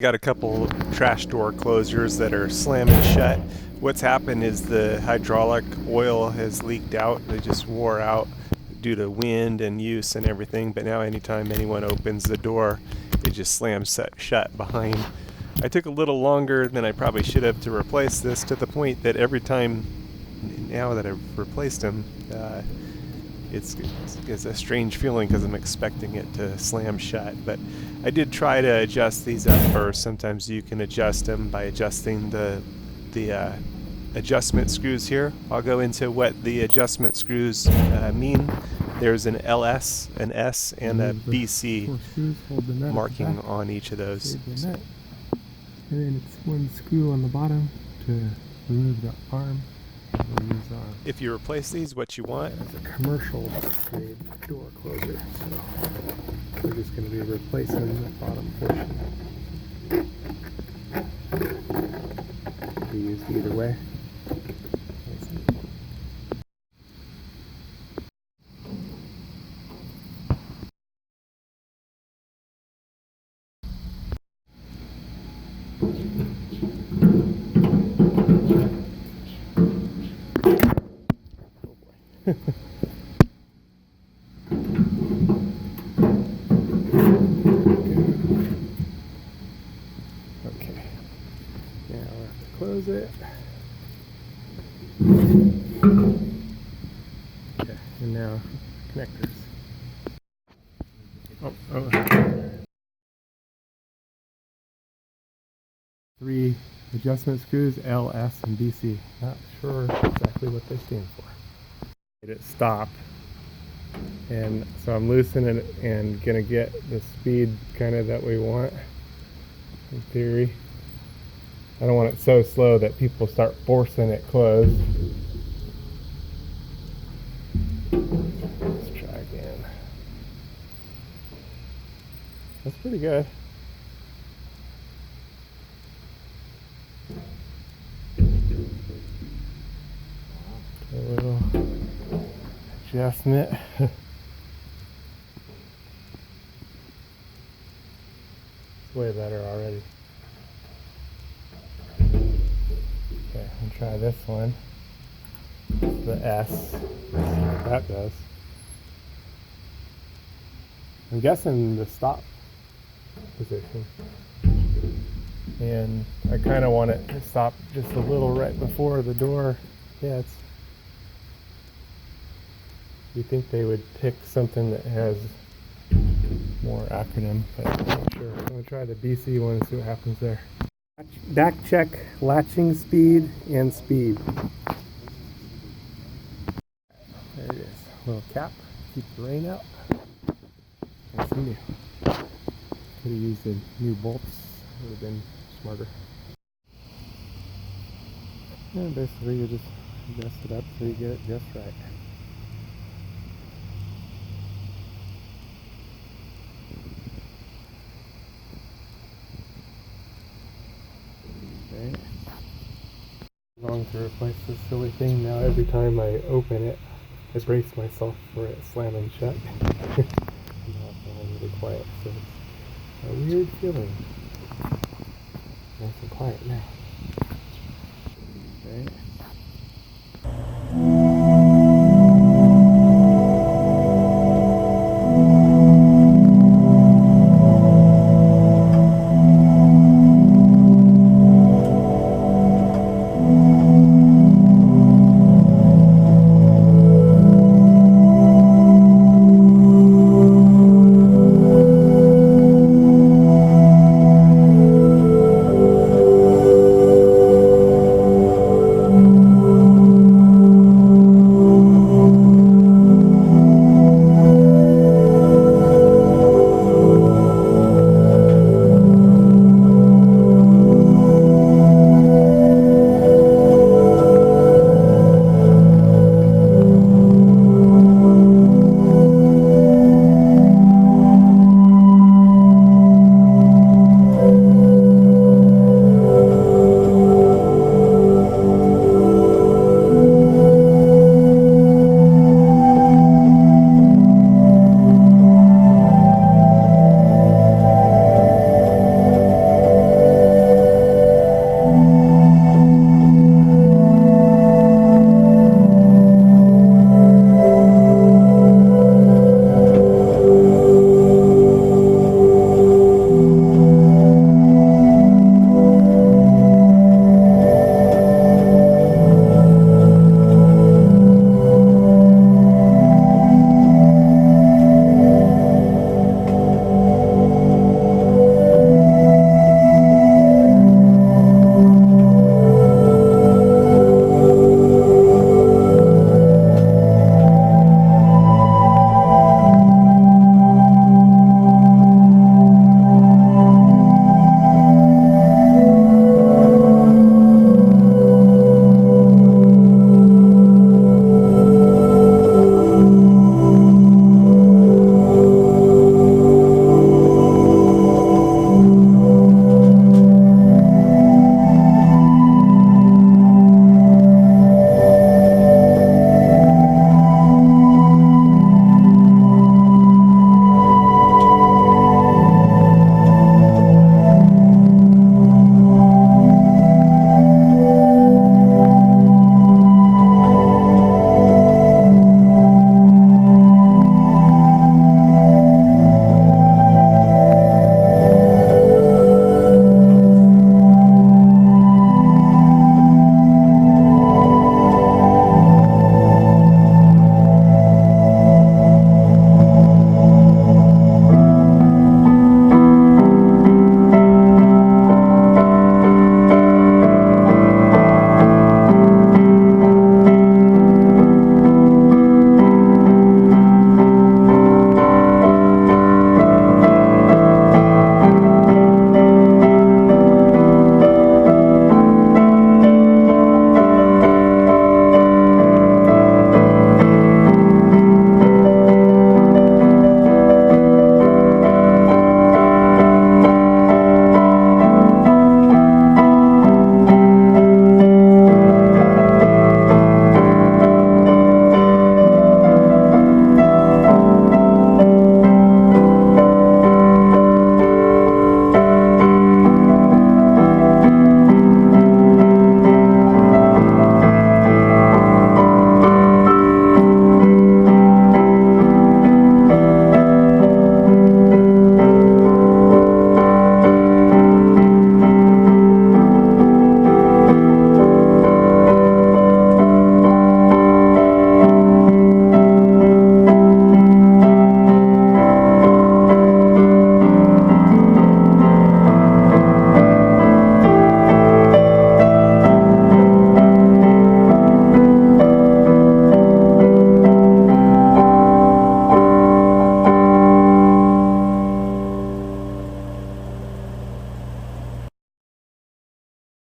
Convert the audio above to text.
Got a couple trash door closers that are slamming shut. What's happened is the hydraulic oil has leaked out. They just wore out due to wind and use and everything. But now anytime anyone opens the door, it just slams shut behind. I took a little longer than I probably should have to replace this, to the point that every time now that I've replaced them, it's a strange feeling because I'm expecting it to slam shut. But I did try to adjust these up first. Sometimes you can adjust them by adjusting the adjustment screws here. I'll go into what the adjustment screws mean. There's an LS, an S, and a BC marking on each of those. And then it's one screw on the bottom to remove the arm. We'll use if you replace these, what you want as a commercial grade door closer. So we're just going to be replacing the bottom portion. Can be used either way. Okay, now we'll have to close it. Okay, and now connectors. Oh. 3 adjustment screws, L, S, and BC. Not sure exactly what they stand for. Made it stop, and so I'm loosening it and gonna get the speed kind of that we want in theory. I don't want it so slow that people start forcing it closed. Let's try again. That's pretty good. A little adjustment. It's way better already. Okay, I'll try this one. The S. That does. I'm guessing the stop position. And I kind of want it to stop just a little right before the door hits. You think they would pick something that has more acronym, but I'm not sure. I'm going to try the BC one and see what happens there. Back check latching speed and speed. There it is. Little cap, keep the rain out. Nice and new. Could have used the new bolts, would have been smarter. And basically you just adjust it up so you get it just right. Okay. Long to replace this silly thing. Now every time I open it, I brace myself for it slamming shut. Now it's all really quiet, so it's a weird feeling. Nice and quiet now. Okay.